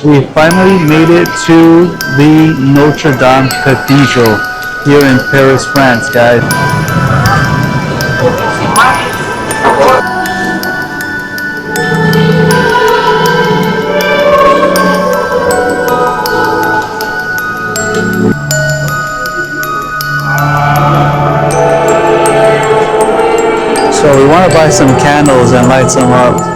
We finally made it to the Notre Dame Cathedral here in Paris, France, guys. So we want to buy some candles and light some up.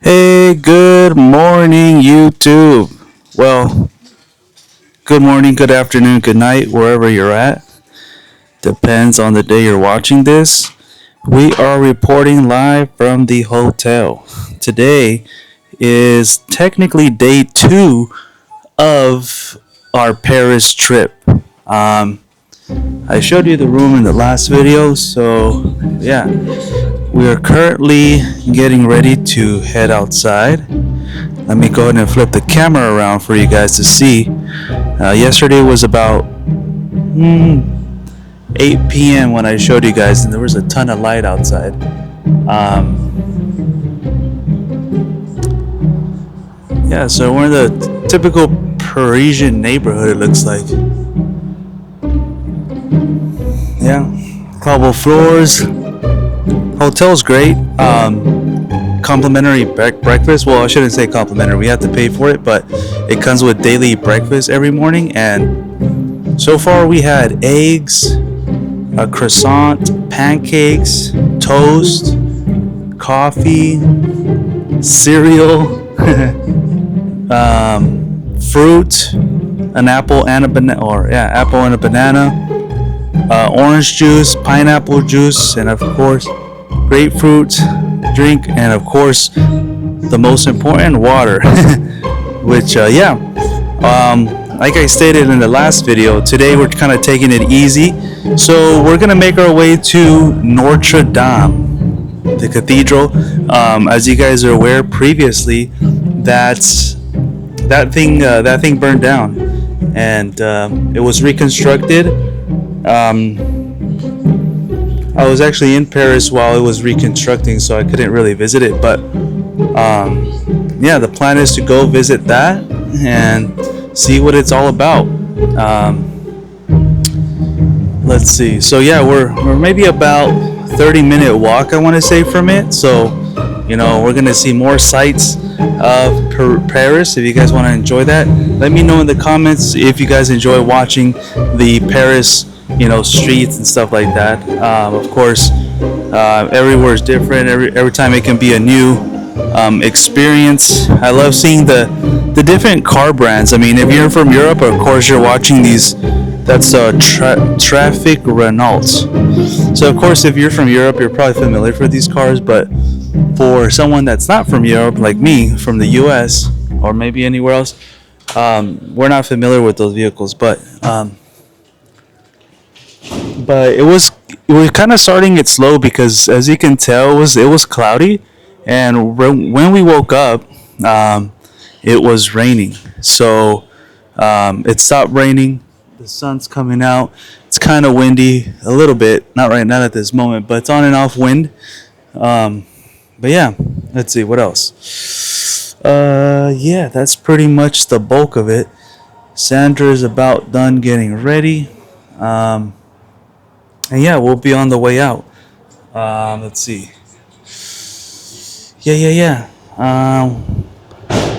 Hey, good morning, YouTube. Well, good morning, good afternoon, good night, wherever you're at. Depends on the day you're watching this. We are reporting live from the hotel. Today is technically day 2 of our Paris trip. I showed you the room in the last video, so yeah. We are currently getting ready to head outside. Let me go ahead and flip the camera around for you guys to see. Yesterday was about 8 p.m. when I showed you guys, and there was a ton of light outside. Yeah, so we're in the typical Parisian neighborhood, it looks like. Yeah, cobble floors. Hotel's great. Complimentary breakfast. Well, I shouldn't say complimentary. We have to pay for it, but it comes with daily breakfast every morning. And so far, we had eggs, a croissant, pancakes, toast, coffee, cereal, fruit, an apple and a banana, apple and a banana, orange juice, pineapple juice, and of course, grapefruit drink, and of course the most important, water. Which like I stated in the last video, today we're kind of taking it easy, so we're gonna make our way to Notre Dame, the cathedral. As you guys are aware, previously that thing burned down, and it was reconstructed. I was actually in Paris while it was reconstructing, so I couldn't really visit it, but the plan is to go visit that and see what it's all about. Let's see. So yeah, we're maybe about 30-minute walk, I want to say, from it. So we're gonna see more sights of Paris. If you guys want to enjoy that, let me know in the comments if you guys enjoy watching the Paris streets and stuff like that. Of course, everywhere is different. Every time it can be a new experience. I love seeing the different car brands. I mean, if you're from Europe, of course you're watching these. That's Traffic Renault. So of course, if you're from Europe, you're probably familiar with these cars. But for someone that's not from Europe, like me, from the U.S. or maybe anywhere else, we're not familiar with those vehicles. But we're kind of starting it slow because, as you can tell, it was cloudy, and when we woke up, it was raining. So it stopped raining. The sun's coming out. It's kind of windy a little bit. Not at this moment, but it's on and off wind. But yeah, let's see what else. That's pretty much the bulk of it. Sandra's about done getting ready. And yeah, we'll be on the way out. Let's see.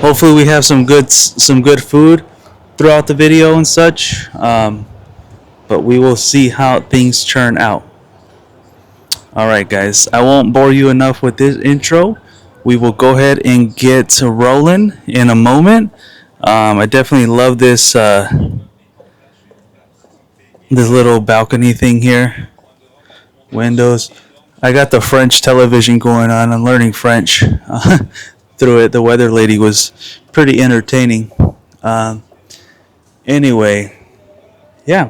Hopefully we have some good food throughout the video and such. But we will see how things turn out. Alright guys, I won't bore you enough with this intro. We will go ahead and get rolling in a moment. I definitely love this little balcony thing here. Windows. I got the French television going on. I'm learning French through it. The weather lady was pretty entertaining. Anyway, yeah.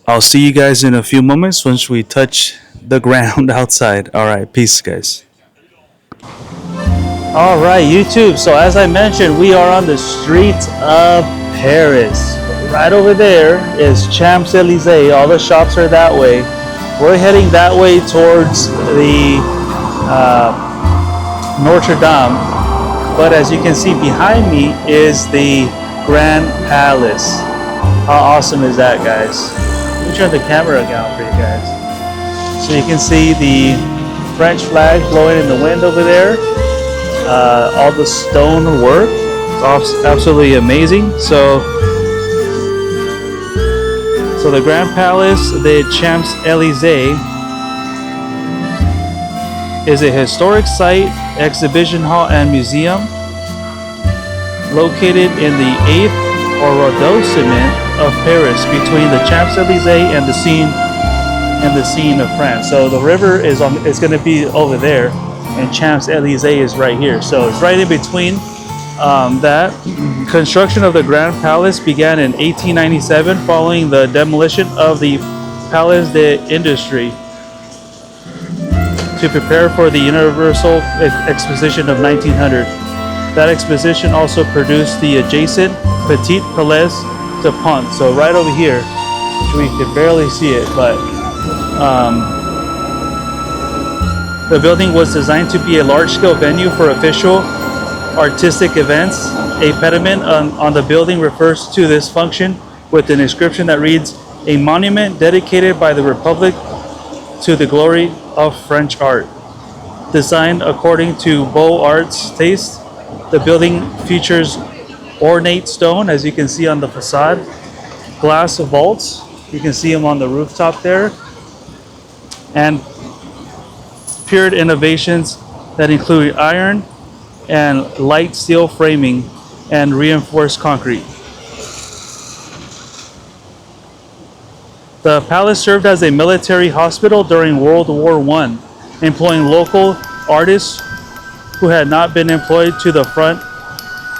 I'll see you guys in a few moments once we touch the ground outside. Alright, peace guys. Alright, YouTube. So as I mentioned, we are on the streets of Paris. Right over there is Champs-Elysees. All the shops are that way. We're heading that way towards the Notre Dame, but as you can see behind me is the Grand Palace. How awesome is that, guys? Let me turn the camera down for you guys. So you can see the French flag blowing in the wind over there. All the stone work, it's absolutely amazing. So the Grand Palace, the Champs-Élysées, is a historic site, exhibition hall, and museum located in the 8th arrondissement of Paris, between the Champs-Élysées and the Seine of France. So the river is going to be over there, and Champs-Élysées is right here. So it's right in between that. Construction of the Grand Palace began in 1897 following the demolition of the Palais des Industries to prepare for the Universal Exposition of 1900. That exposition also produced the adjacent Petit Palais de Pont. So right over here, we can barely see it, but the building was designed to be a large-scale venue for official artistic events. A pediment on the building refers to this function with an inscription that reads, "A monument dedicated by the Republic to the glory of French art." Designed according to Beaux Arts taste, the building features ornate stone, as you can see on the facade, glass vaults, you can see them on the rooftop there, and period innovations that include iron and light steel framing and reinforced concrete. The palace served as a military hospital during World War I, employing local artists who had not been employed to the front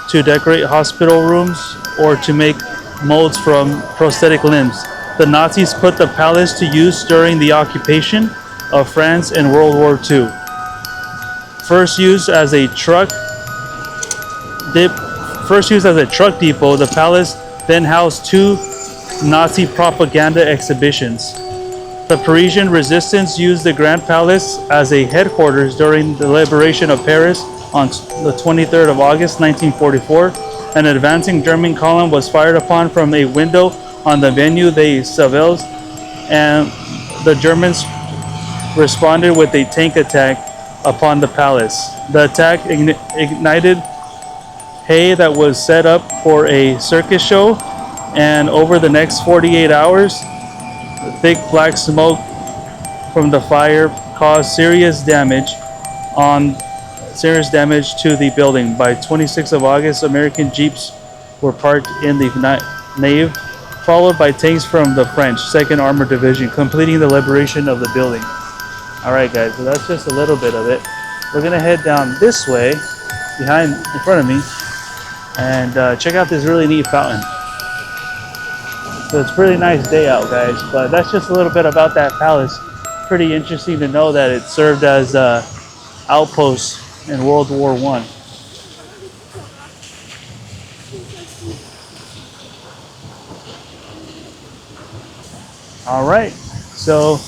to decorate hospital rooms or to make molds from prosthetic limbs. The Nazis put the palace to use during the occupation of France in World War II. First used as a truck depot, the palace then housed two Nazi propaganda exhibitions. The Parisian resistance used the Grand Palace as a headquarters during the liberation of Paris on the 23rd of August 1944. An advancing German column was fired upon from a window on the Avenue des Civils, and the Germans responded with a tank attack upon the palace. The attack ignited hay that was set up for a circus show, and over the next 48 hours, thick black smoke from the fire caused serious damage to the building. By 26th of August, American jeeps were parked in the nave, followed by tanks from the French 2nd Armored Division, completing the liberation of the building. Alright guys, so that's just a little bit of it. We're gonna head down this way, in front of me, and check out this really neat fountain. So it's a pretty nice day out, guys, but that's just a little bit about that palace. Pretty interesting to know that it served as an outpost in World War I. All right, so,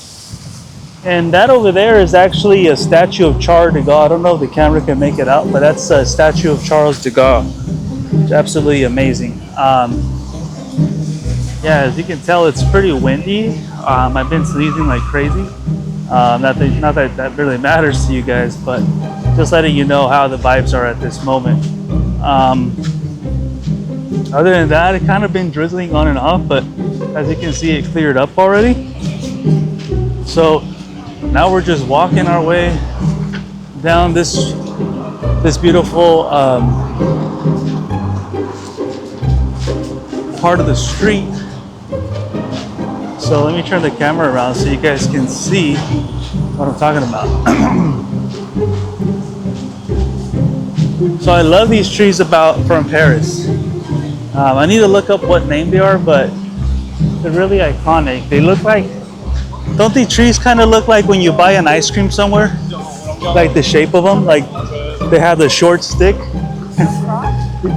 and that over there is actually a statue of Charles de Gaulle. I don't know if the camera can make it out, but that's a statue of Charles de Gaulle. It's absolutely amazing. Yeah, as you can tell, it's pretty windy. I've been sneezing like crazy. Not that that really matters to you guys, but just letting you know how the vibes are at this moment. Other than that, it kind of been drizzling on and off, but as you can see, it cleared up already. So now we're just walking our way down this beautiful part of the street. So let me turn the camera around so you guys can see what I'm talking about. So I love these trees from Paris. I need to look up what name they are, but they're really iconic. They look like, don't these trees kind of look like when you buy an ice cream somewhere? Like the shape of them, like they have the short stick.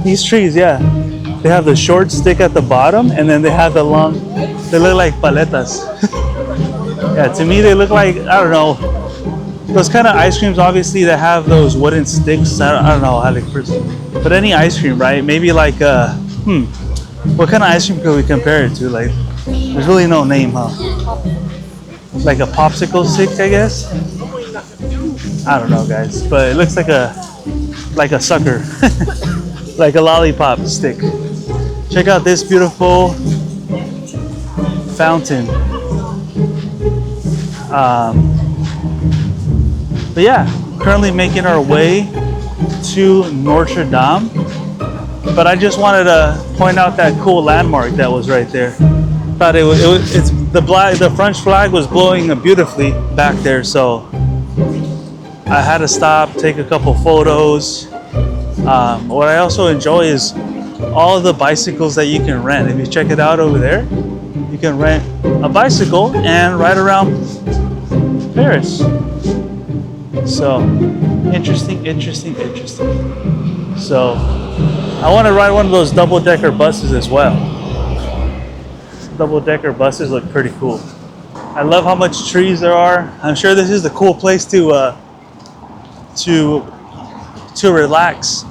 These trees, yeah. They have the short stick at the bottom, and then they have the long, they look like paletas. Yeah, to me they look like, I don't know, those kind of ice creams, obviously, that have those wooden sticks. I don't know how to express, but any ice cream, right? Maybe like what kind of ice cream could we compare it to? Like, there's really no name, huh? Like a popsicle stick, I guess. I don't know, guys, but it looks like a sucker, like a lollipop stick. Check out this beautiful fountain. But yeah, currently making our way to Notre Dame. But I just wanted to point out that cool landmark that was right there. Thought it's the French flag was blowing beautifully back there, so I had to stop, take a couple photos. What I also enjoy is all of the bicycles that you can rent. If you check it out over there, you can rent a bicycle and ride around Paris. So interesting. So I want to ride one of those double-decker buses as well. Double-decker buses look pretty cool. I love how much trees there are. I'm sure this is a cool place to relax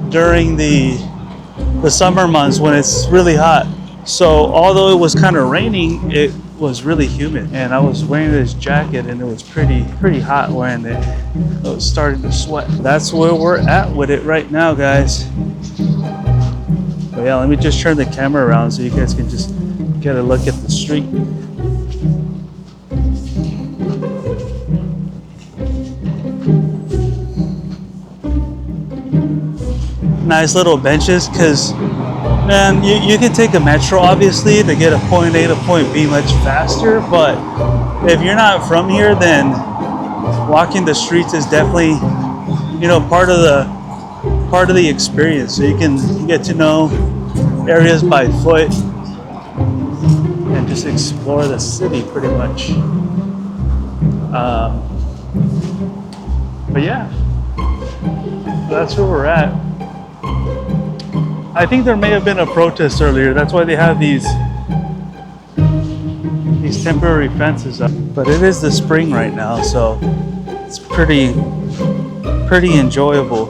during the summer months when it's really hot. So although it was kind of raining, it was really humid, and I was wearing this jacket and it was pretty hot wearing it. I was starting to sweat. That's where we're at with it right now, guys. But yeah, let me just turn the camera around so you guys can just get a look at the street. Nice little benches, because man, you can take a metro obviously to get a point A to point B much faster, but if you're not from here, then walking the streets is definitely, part of the experience. So you can get to know areas by foot and just explore the city pretty much. But yeah, that's where we're at. I think there may have been a protest earlier. That's why they have these temporary fences up. But it is the spring right now, so it's pretty enjoyable.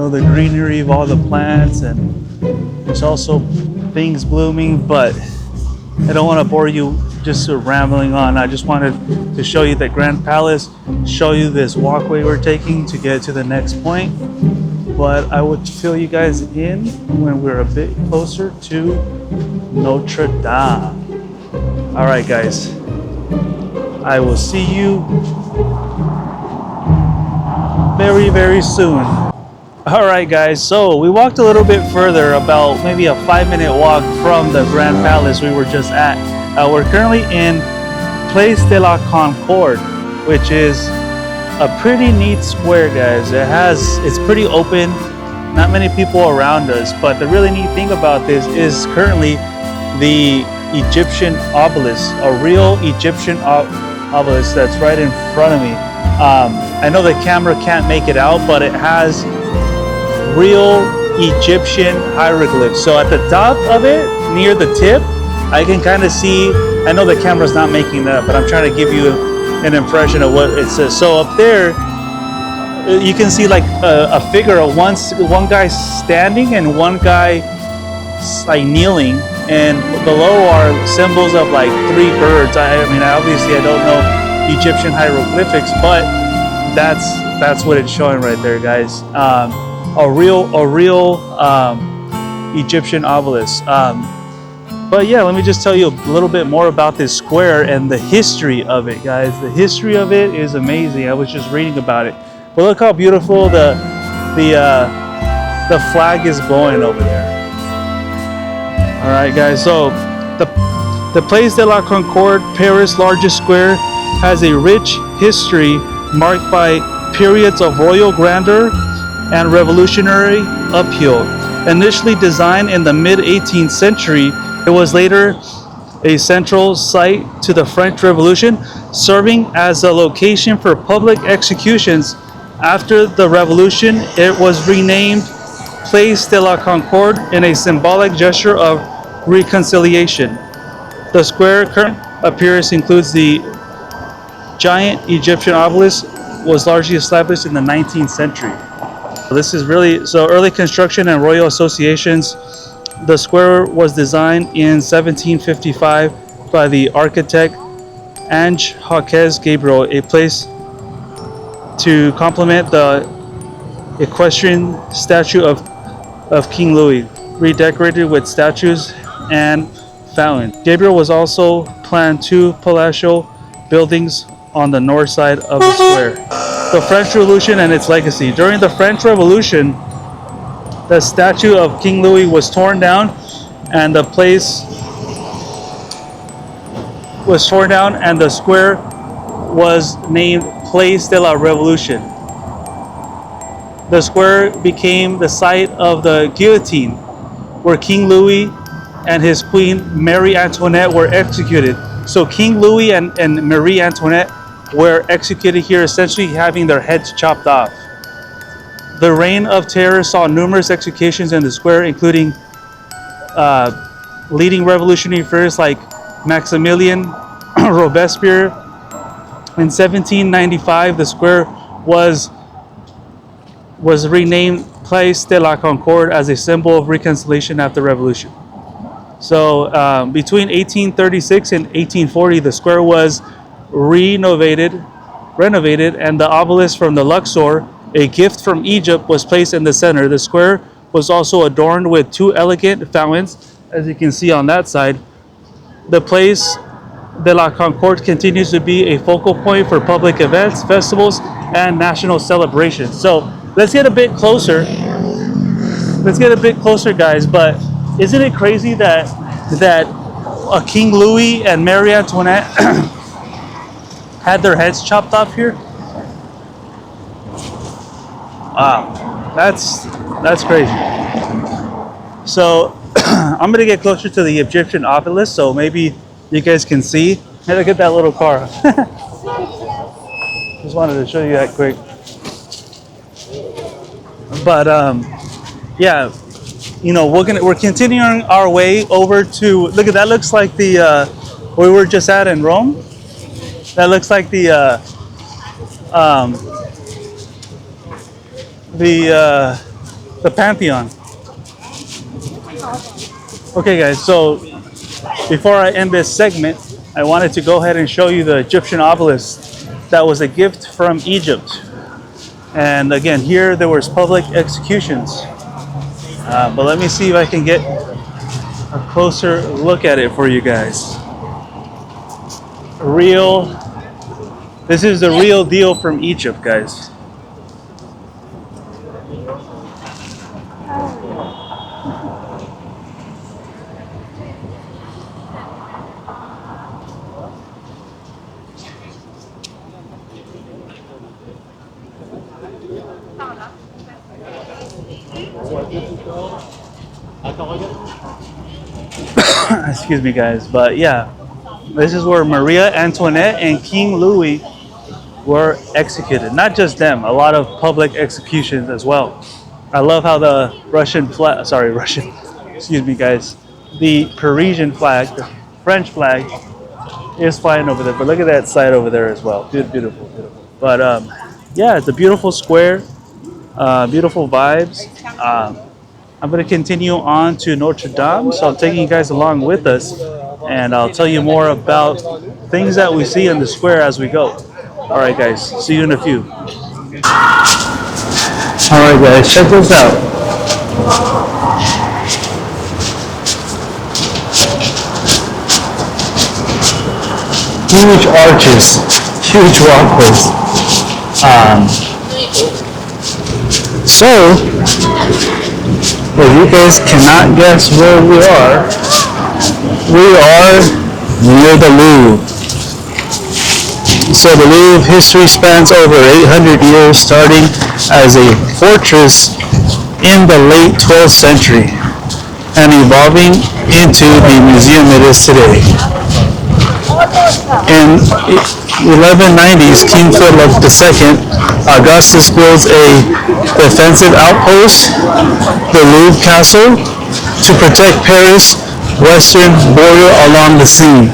The greenery of all the plants, and there's also things blooming. But I don't want to bore you just rambling on. I just wanted to show you the Grand Palace, show you this walkway we're taking to get to the next point. But I would fill you guys in when we're a bit closer to Notre Dame. All right, guys. I will see you very, very soon. All right, guys. So we walked a little bit further, about maybe a 5-minute walk from the Grand Palace we were just at. We're currently in Place de la Concorde, which is a pretty neat square, guys. It's pretty open, not many people around us, but the really neat thing about this is currently the Egyptian obelisk, a real Egyptian obelisk that's right in front of me. I know the camera can't make it out, but it has real Egyptian hieroglyphs. So at the top of it, near the tip, I can kind of see, I know the camera's not making that, but I'm trying to give you an impression of what it says. So up there, you can see like a figure of one guy standing and one guy like kneeling, and below are symbols of like 3 birds. I mean, obviously I don't know Egyptian hieroglyphics, but that's what it's showing right there, guys. A real Egyptian obelisk. But yeah, let me just tell you a little bit more about this square and the history of it, guys. The history of it is amazing. I was just reading about it. But look how beautiful the flag is blowing over there. All right, guys. So the Place de la Concorde, Paris' largest square, has a rich history marked by periods of royal grandeur and revolutionary upheaval. Initially designed in the mid-18th century, it was later a central site to the French Revolution, serving as a location for public executions. After the Revolution, it was renamed Place de la Concorde in a symbolic gesture of reconciliation. The square appearance includes the giant Egyptian obelisk was largely established in the 19th century. This is really so early construction and royal associations. The square was designed in 1755 by the architect Ange Jaques Gabriel, a place to complement the equestrian statue of King Louis, redecorated with statues and fountain. Gabriel was also planned two palatial buildings on the north side of the square. The French Revolution and its legacy. During the French Revolution, the statue of King Louis was torn down and the square was named Place de la Revolution. The square became the site of the guillotine, where King Louis and his queen Marie Antoinette were executed. So King Louis and Marie Antoinette were executed here, essentially having their heads chopped off. The Reign of Terror saw numerous executions in the square, including leading revolutionary figures like Maximilien Robespierre. In 1795, the square was renamed Place de la Concorde as a symbol of reconciliation after the revolution. So between 1836 and 1840, the square was renovated, and the obelisk from the Luxor, a gift from Egypt, was placed in the center. The square was also adorned with two elegant fountains, as you can see on that side. The Place de la Concorde continues to be a focal point for public events, festivals, and national celebrations. So let's get a bit closer. Guys. But isn't it crazy that King Louis and Marie Antoinette had their heads chopped off here? Wow, that's crazy. So I'm gonna get closer to the Egyptian obelisk, so maybe you guys can see. Hey, look at that little car. Just wanted to show you that quick. But yeah, we're continuing our way over to, look at that, looks like the we were just at in Rome. That looks like the Pantheon. Okay guys, so before I end this segment, I wanted to go ahead and show you the Egyptian obelisk that was a gift from Egypt. And again, here there was public executions. But let me see if I can get a closer look at it for you guys. This is the real deal from Egypt, guys. Excuse me guys, but yeah, this is where Maria Antoinette and King Louis were executed. Not just them, a lot of public executions as well. I love how the excuse me guys, the Parisian flag, the French flag is flying over there, but look at that side over there as well. Beautiful. But yeah, it's a beautiful square, beautiful vibes. I'm going to continue on to Notre Dame, so I'm taking you guys along with us, and I'll tell you more about things that we see in the square as we go. All right, guys, see you in a few. All right, guys, check this out. Huge arches, huge walkways. So, if you guys cannot guess where we are near the Louvre. So the Louvre history spans over 800 years, starting as a fortress in the late 12th century and evolving into the museum it is today. In 1190s, King Philip II Augustus builds a defensive outpost, the Louvre Castle, to protect Paris' western border along the Seine.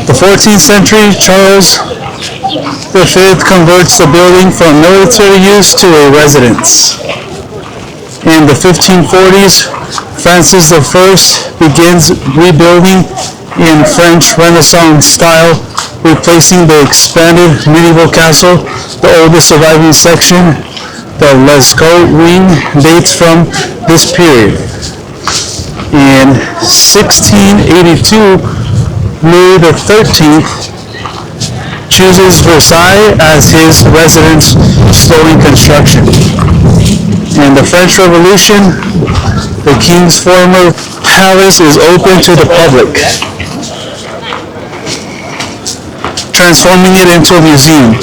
The 14th century, Charles V converts the building from military use to a residence. In the 1540s, Francis I begins rebuilding in French Renaissance style, replacing the expanded medieval castle. The oldest surviving section, the Lescaut wing, dates from this period. In 1682, Louis XIII chooses Versailles as his residence, slowing construction. In the French Revolution, the king's former palace is open to the public, transforming it into a museum.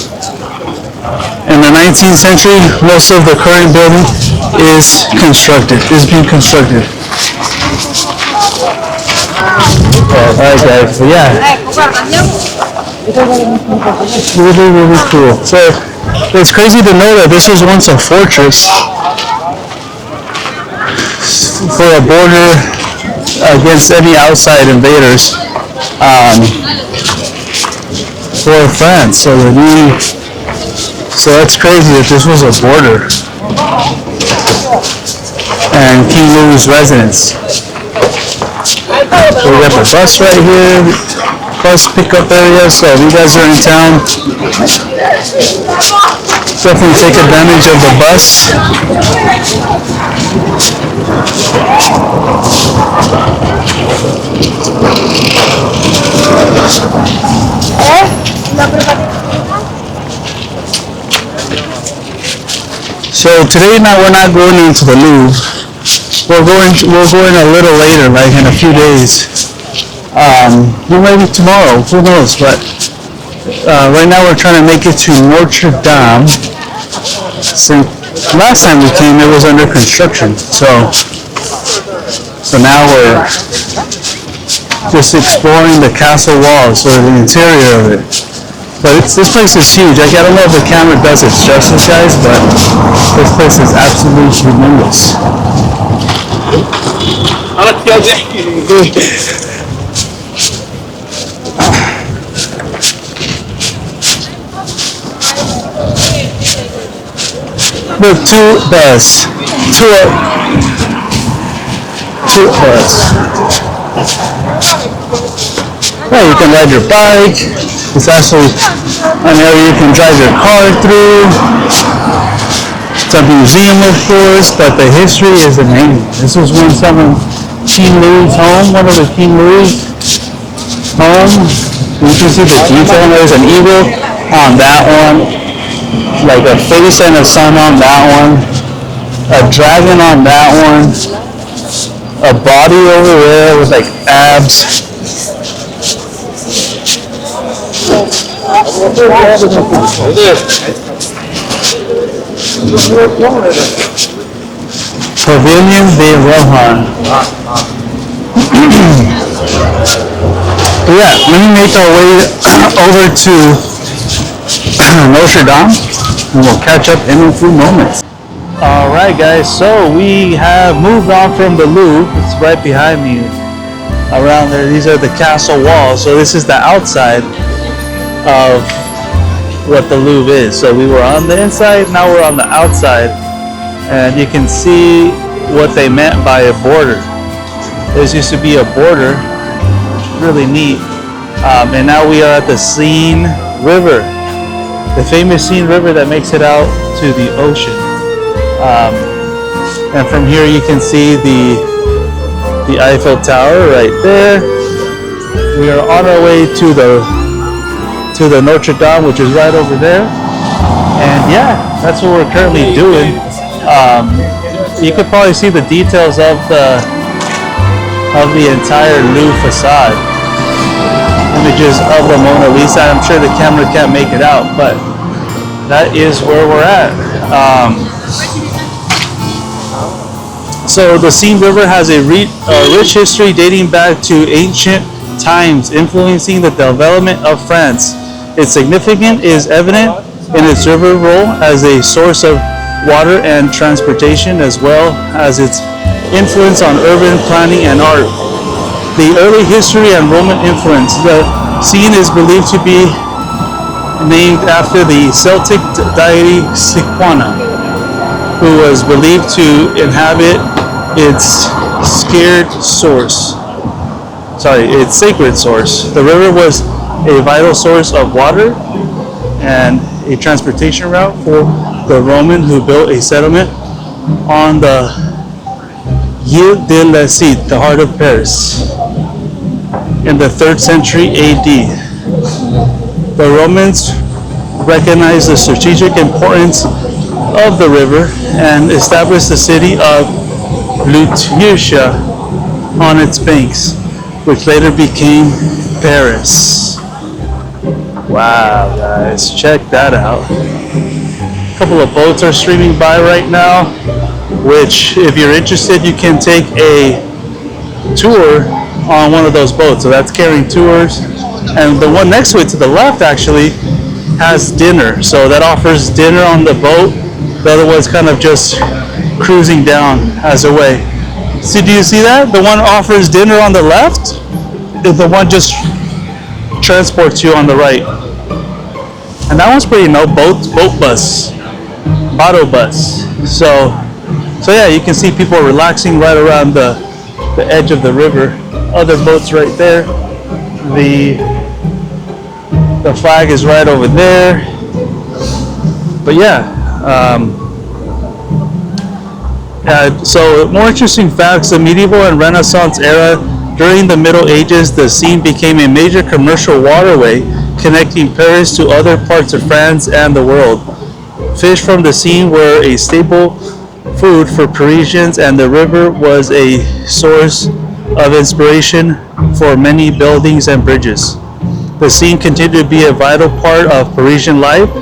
In the 19th century, most of the current building is being constructed. Alright guys, so yeah, really cool. So it's crazy to know that this was once a fortress for a border against any outside invaders for France. So that's crazy that this was a border and King Louis' residence. So we got the bus right here, bus pickup area, so if you guys are in town, definitely take advantage of the bus. So today we're not going into the Louvre. We're going a little later, like in a few days. Or maybe tomorrow, who knows, but right now we're trying to make it to Notre Dame. Since last time we came, it was under construction, so now we're just exploring the castle walls, or the interior of it. But this place is huge. I don't know if the camera does its justice, guys, but this place is absolutely humongous. Look, two bus. Yeah, you can ride your bike. It's actually an area you can drive your car through. It's a museum, of course, but the history is amazing. This was one King Louis' home, one of the King Louis' home. You can see the detail. There's an eagle on that one, like a face and a sun on that one, a dragon on that one, a body over there with like abs. Pavilion de Rohan. Yeah, let me make our way over to Notre Dame, and we'll catch up in a few moments. Alright guys, so we have moved on from the Louvre. It's right behind me. Around there, these are the castle walls. So this is the outside of what the Louvre is. So we were on the inside, now we're on the outside, and you can see what they meant by a border. This used to be a border, really neat. And now we are at the Seine River, the famous Seine River that makes it out to the ocean. And from here you can see the Eiffel Tower right there. We are on our way to the Notre Dame, which is right over there. And yeah, that's what we're currently doing. You could probably see the details of the entire Louvre facade. Images of the Mona Lisa. I'm sure the camera can't make it out, but that is where we're at. So the Seine River has a rich history dating back to ancient times, influencing the development of France. Its significance is evident in its river role as a source of water and transportation, as well as its influence on urban planning and art. The early history and Roman influence. The Scene is believed to be named after the Celtic deity Sequana, who was believed to inhabit its sacred source. Its sacred source. The river was a vital source of water and a transportation route for the Roman who built a settlement on the Ile de la Cite, the heart of Paris, in the 3rd century AD. The Romans recognized the strategic importance of the river and established the city of Lutetia on its banks, which later became Paris. Wow, guys, check that out. A couple of boats are streaming by right now, which, if you're interested, you can take a tour on one of those boats. So that's carrying tours, and the one next to it to the left actually has dinner. So that offers dinner on the boat. The other one's kind of just cruising down as a way. See, do you see that? The one offers dinner on the left, the one just transports you on the right. And that one's pretty boat bus, bottle bus. So yeah, you can see people relaxing right around the edge of the river. Other boats right there. The flag is right over there. But yeah, so more interesting facts: the medieval and Renaissance era. During the Middle Ages, the Seine became a major commercial waterway connecting Paris to other parts of France and the world. Fish from the Seine were a staple food for Parisians, and the river was a source of inspiration for many buildings and bridges. The Seine continued to be a vital part of Parisian life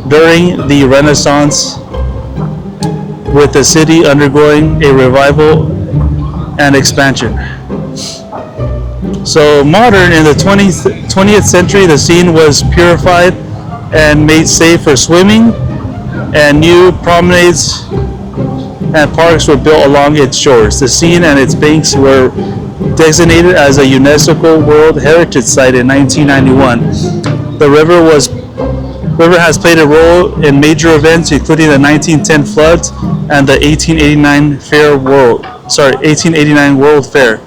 during the Renaissance, with the city undergoing a revival and expansion. So modern, in the 20th century, the Seine was purified and made safe for swimming, and new promenades and parks were built along its shores. The Seine and its banks were designated as a UNESCO World Heritage Site in 1991. The river has played a role in major events, including the 1910 floods and the 1889 World Fair,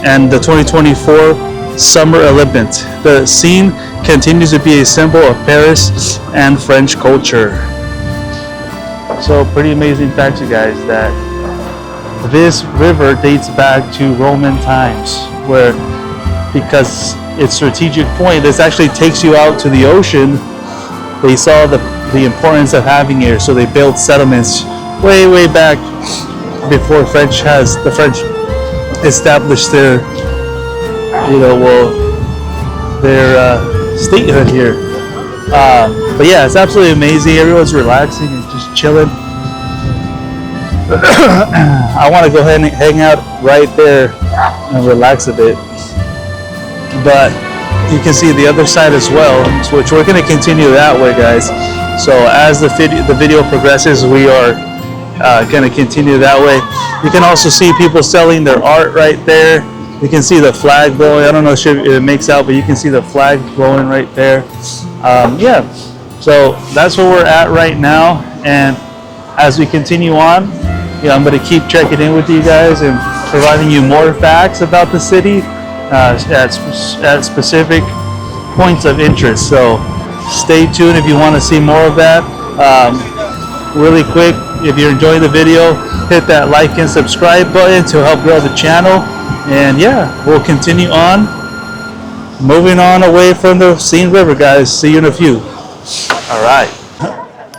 and the 2024 Summer Olympics. The Seine continues to be a symbol of Paris and French culture. So pretty amazing fact, you guys, that this river dates back to Roman times, where, because its strategic point, this actually takes you out to the ocean. They saw the importance of having it, so they built settlements way back before the French established their statehood here. But yeah, it's absolutely amazing. Everyone's relaxing and just chilling. I want to go ahead and hang out right there and relax a bit. But you can see the other side as well, which we're going to continue that way, guys. So as the video progresses, we are going to continue that way. You can also see people selling their art right there. You can see the flag blowing. I don't know if it makes out, but you can see the flag blowing right there. Yeah, so that's where we're at right now. And as we continue on, I'm going to keep checking in with you guys and providing you more facts about the city at specific points of interest. So stay tuned if you want to see more of that. Really quick, if you're enjoying the video, hit that like and subscribe button to help grow the channel. And yeah, we'll continue on, moving on away from the Seine River, guys. See you in a few.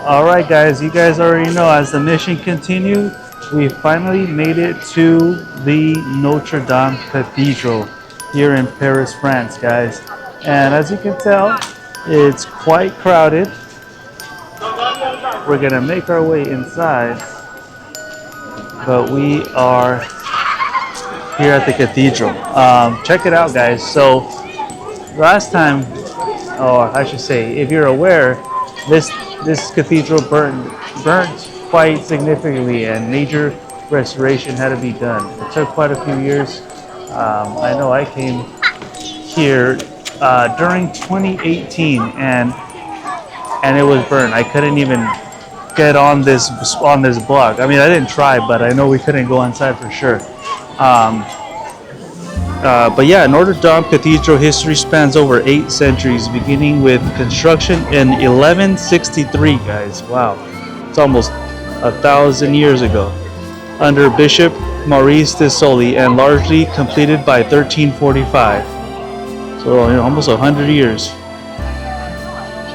All right, guys, you guys already know, as the mission continued, we finally made it to the Notre Dame Cathedral here in Paris, France, guys. And as you can tell, it's quite crowded. We're gonna make our way inside, but we are here at the cathedral. Check it out, guys. So last time, or I should say, if you're aware, this cathedral burnt quite significantly, and major restoration had to be done. It took quite a few years. I know I came here during 2018, and it was burned. I couldn't even get on this block. I mean, I didn't try, but I know we couldn't go inside for sure. Um, but yeah, Notre Dame Cathedral history spans over 8 centuries, beginning with construction in 1163. Guys, wow, it's almost 1,000 years ago, under Bishop Maurice de Sully, and largely completed by 1345. So almost 100 years,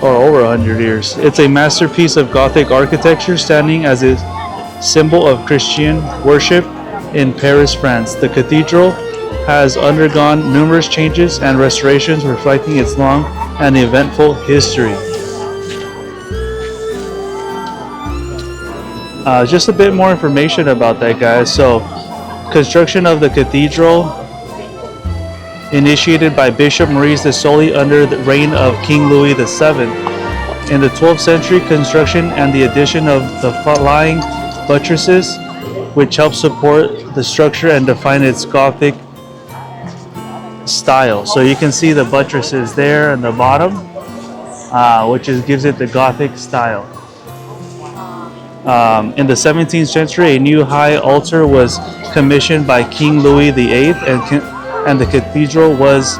or over 100 years. It's a masterpiece of Gothic architecture, standing as a symbol of Christian worship in Paris, France. The cathedral has undergone numerous changes and restorations, reflecting its long and eventful history. Just a bit more information about that, guys. So, construction of the cathedral initiated by Bishop Maurice de Sully under the reign of King Louis VII. In the 12th century, construction and the addition of the flying buttresses, which help support the structure and define its Gothic style. So you can see the buttresses there in the bottom, gives it the Gothic style. In the 17th century, a new high altar was commissioned by King Louis VIII, and the cathedral was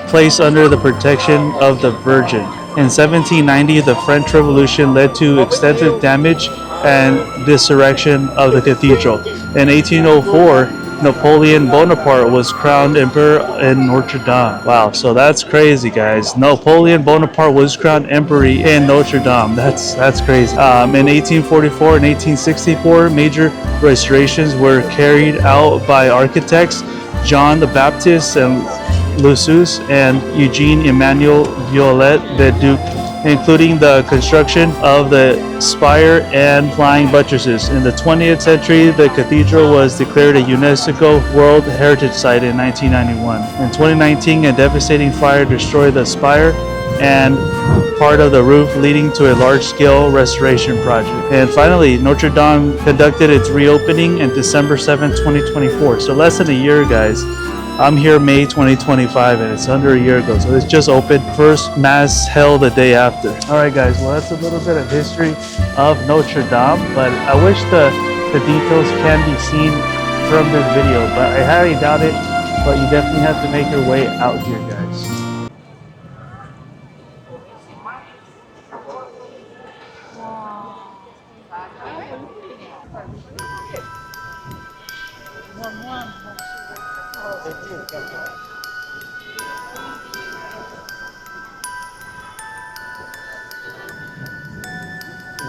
placed under the protection of the Virgin. In 1790, the French Revolution led to extensive damage and dissection of the cathedral. In 1804, Napoleon Bonaparte was crowned emperor in Notre Dame. Wow, so that's crazy, guys. Napoleon Bonaparte was crowned emperor in Notre Dame. That's crazy. In 1844 and 1864, major restorations were carried out by architects John the Baptist and Lusus and Eugene Emmanuel Violet the Duc, including the construction of the spire and flying buttresses. In the 20th century, the cathedral was declared a UNESCO World Heritage Site in 1991. In 2019, a devastating fire destroyed the spire and part of the roof, leading to a large-scale restoration project. And finally, Notre Dame conducted its reopening in December 7, 2024. So less than a year, guys. I'm here May 2025, and it's under a year ago, so it's just opened. First mass held the day after. All right, guys, well, that's a little bit of history of Notre Dame, but I wish the details can be seen from this video, but I highly doubt it, but you definitely have to make your way out here, guys.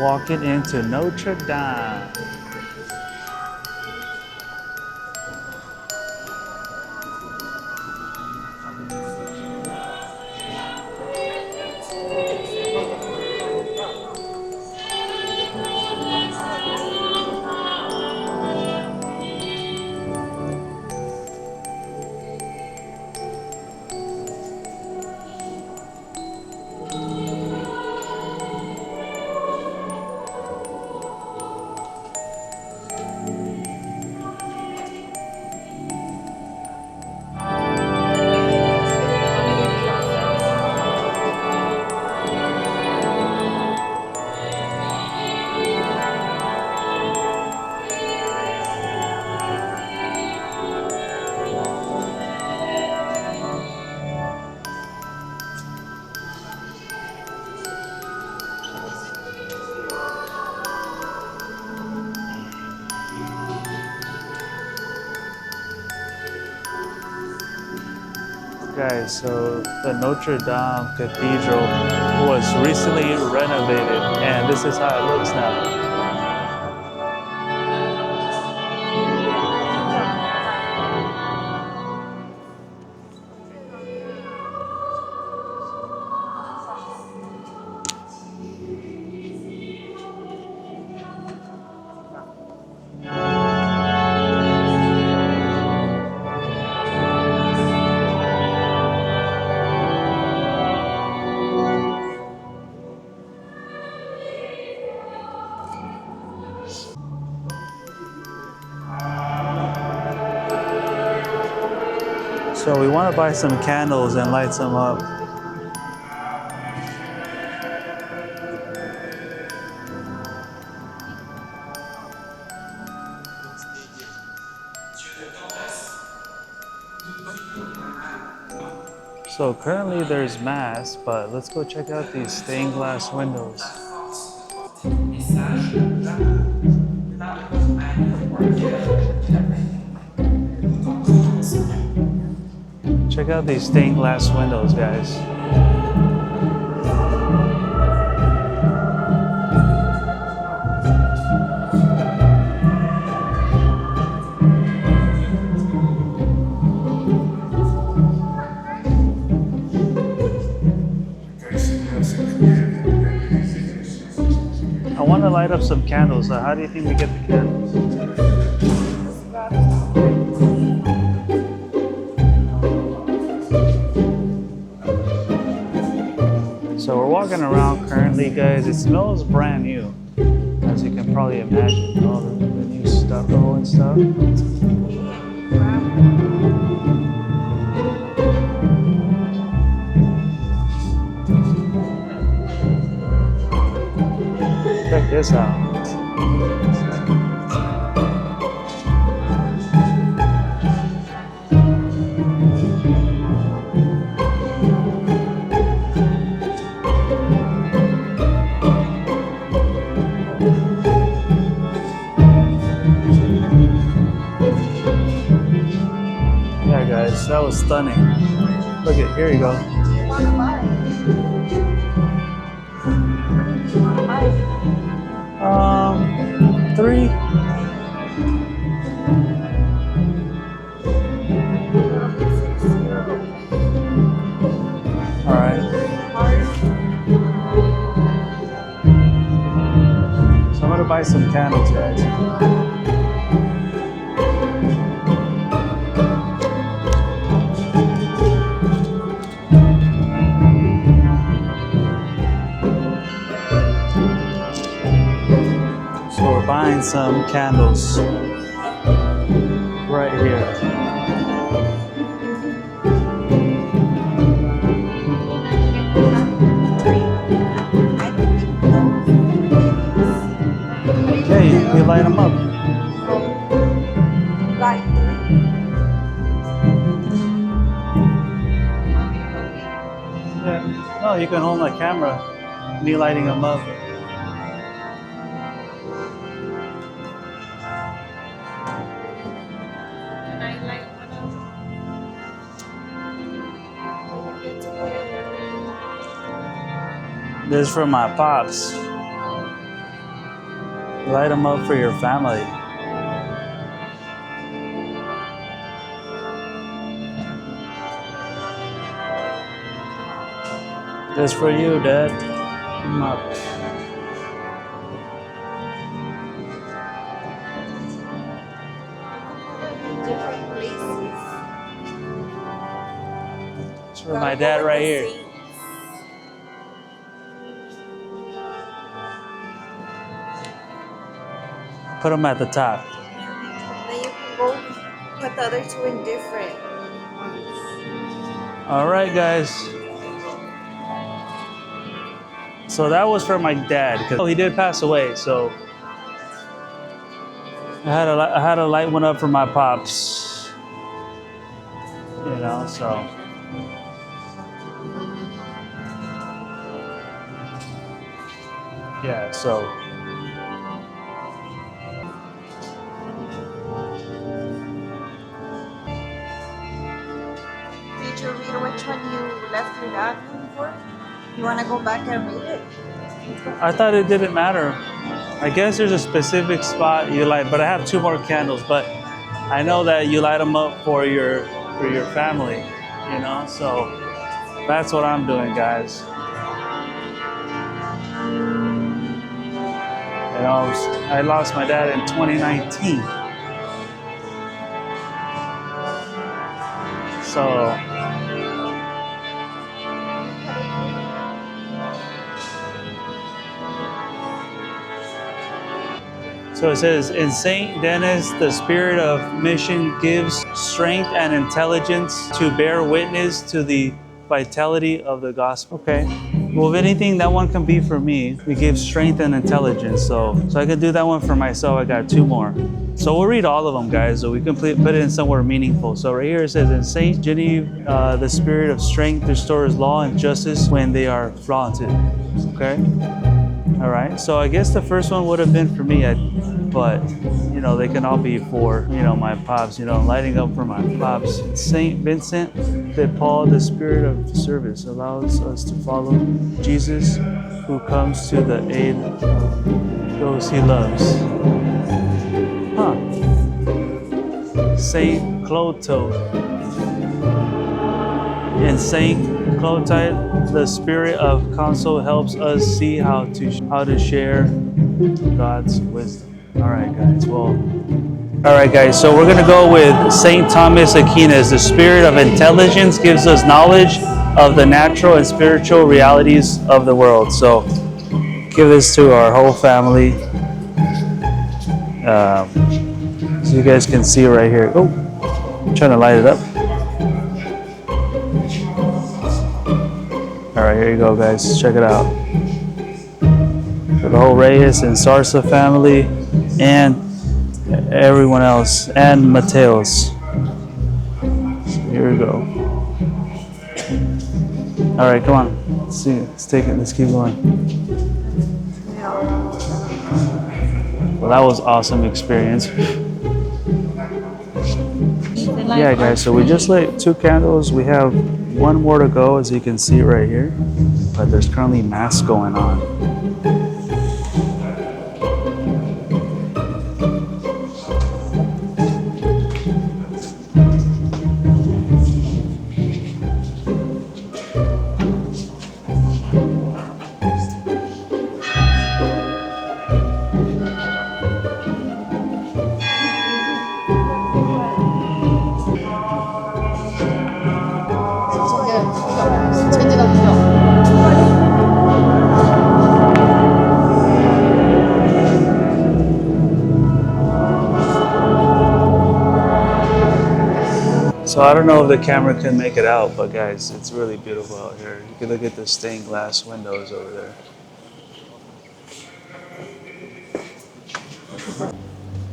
Walking into Notre Dame. Guys, so the Notre Dame Cathedral was recently renovated, and this is how it looks now. So we want to buy some candles and light some up. So currently there's mass, but let's go check out these stained glass windows. Check out these stained glass windows, guys. I want to light up some candles. How do you think we get the candles? So we're walking around currently, guys. It smells brand new, as you can probably imagine. All the new stucco and stuff. Check this out. Yeah, guys, that was stunning. Look at here you go. Three. All right. So I'm gonna buy some candles, guys. So we're buying some candles right here. Okay, you light them up. Light. Yeah. No, you can hold my camera. Me lighting them up. Can I light one up? You get to put it in. This is for my pops. Light them up for your family. This for you, Dad. Come up. Different places. It's for my dad right here. Put them at the top. Then you can go put the other two in different ones. All right, guys. So that was for my dad because he did pass away. So I had to light one up for my pops. You know, so. Yeah, so. Did you read which one you left your dad room for? You want to go back and read it? I thought it didn't matter. I guess there's a specific spot you light, but I have 2 more candles. But I know that you light them up for your family, you know. So that's what I'm doing, guys. You know, I lost my dad in 2019. So. So it says, in St. Denis, the spirit of mission gives strength and intelligence to bear witness to the vitality of the gospel. Okay. Well, if anything, that one can be for me. We give strength and intelligence. So I can do that one for myself. I got 2 more. So we'll read all of them, guys, so we can put it in somewhere meaningful. So right here it says, in Saint Genevieve, the spirit of strength restores law and justice when they are flaunted. Okay? All right. So I guess the first one would have been for me, but you know, they can all be for, you know, my pops, you know, lighting up for my pops. Saint Vincent de Paul, the spirit of service allows us to follow Jesus, who comes to the aid of those he loves. Huh. Saint Clotilde. And Saint Clotilde, the spirit of counsel helps us see how to share God's wisdom. All right, guys. Well, all right, guys. So we're gonna go with Saint Thomas Aquinas. The spirit of intelligence gives us knowledge of the natural and spiritual realities of the world. So give this to our whole family. So you guys can see right here. Oh, I'm trying to light it up. All right, here you go, guys. Check it out. For the whole Reyes and Sarsa family, and everyone else, and Mateos. So here we go. All right, come on. Let's see. Let's take it. Let's keep going. Well, that was awesome experience. Yeah, guys. So we just lit 2 candles. We have 1 more to go, as you can see right here. But there's currently mass going on. So I don't know if the camera can make it out, but guys, it's really beautiful out here. You can look at the stained glass windows over there.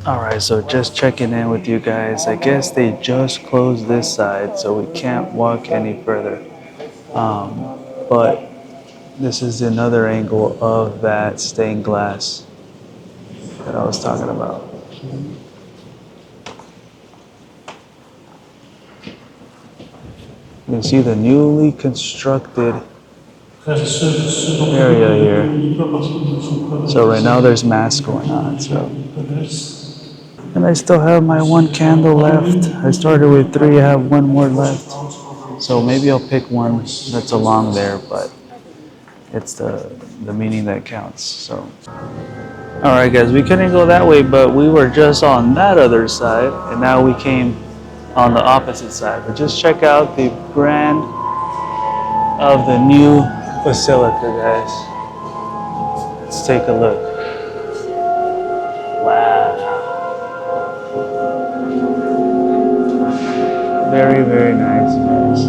All right, so just checking in with you guys. I guess they just closed this side, so we can't walk any further. But this is another angle of that stained glass that I was talking about. You can see the newly constructed area here. So right now there's mass going on. So, and I still have my 1 candle left. I started with 3. I have 1 more left. So maybe I'll pick one that's along there, but it's the meaning that counts. So, all right, guys, we couldn't go that way, but we were just on that other side, and now we came on the opposite side. But just check out the brand of the new basilica, guys. Let's take a look. Wow. Very, very nice, guys.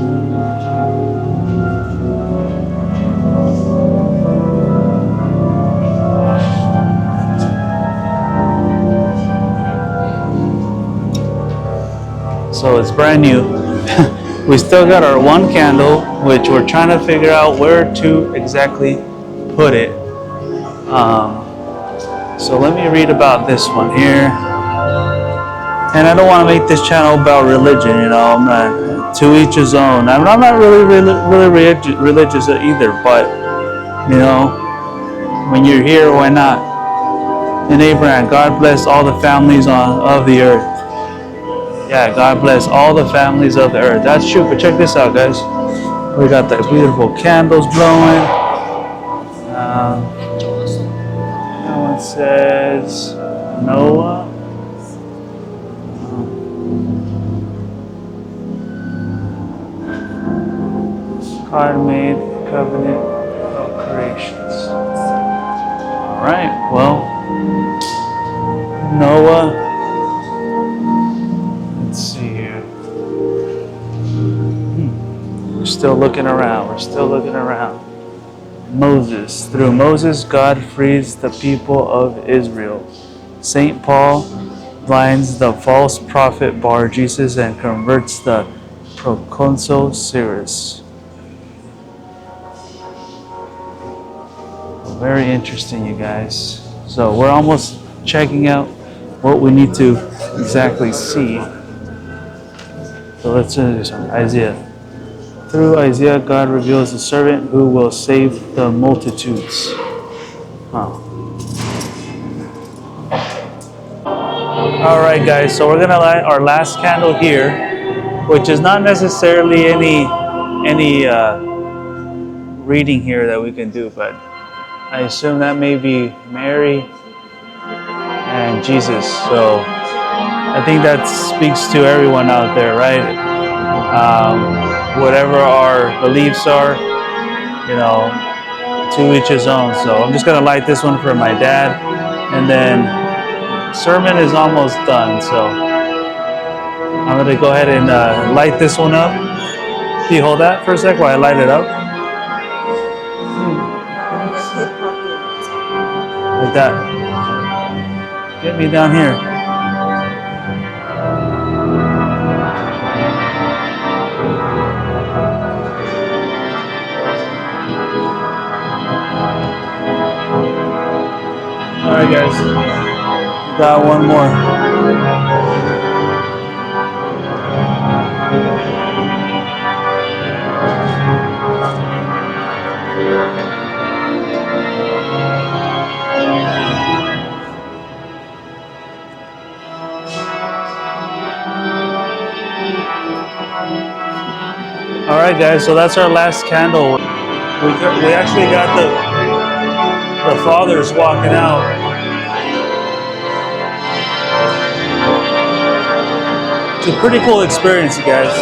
So it's brand new. We still got our 1 candle, which we're trying to figure out where to exactly put it. So let me read about this one here. And I don't want to make this channel about religion, you know. I'm not, to each his own. I'm not really religious either, but you know, when you're here, why not? And Abraham, God bless all the families of the earth. Yeah, God bless all the families of the earth. That's true, but check this out, guys. We got the beautiful candles blowing. That one says Noah. God made covenant of creations. All right, well, Noah. Let's see here. still looking around. We're still looking around. Moses. Through Moses, God frees the people of Israel. St. Paul blinds the false prophet Bar Jesus and converts the proconsul Cyrus. Very interesting, you guys. So we're almost checking out what we need to exactly see. So let's do some Isaiah. Through Isaiah, God reveals the servant who will save the multitudes. Huh. All right, guys. So we're gonna light our last candle here, which is not necessarily any reading here that we can do, but I assume that may be Mary and Jesus. So I think that speaks to everyone out there, right? Whatever our beliefs are, you know, to each his own. So I'm just gonna light this one for my dad, and then sermon is almost done. So I'm gonna go ahead and light this one up. Can you hold that for a sec while I light it up? Like that. Get me down here. All right, guys. Got one more. All right, guys. So that's our last candle. We actually got the fathers walking out. It's a pretty cool experience, you guys.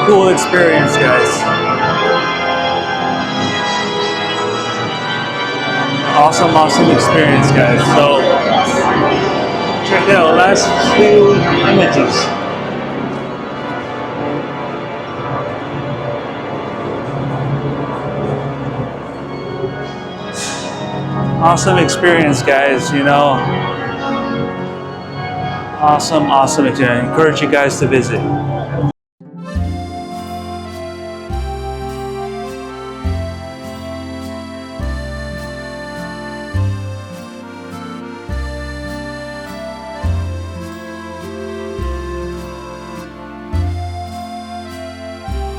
Cool experience, guys. Awesome experience, guys. So check it out. Last few images. Awesome experience, guys. You know, awesome experience. I encourage you guys to visit.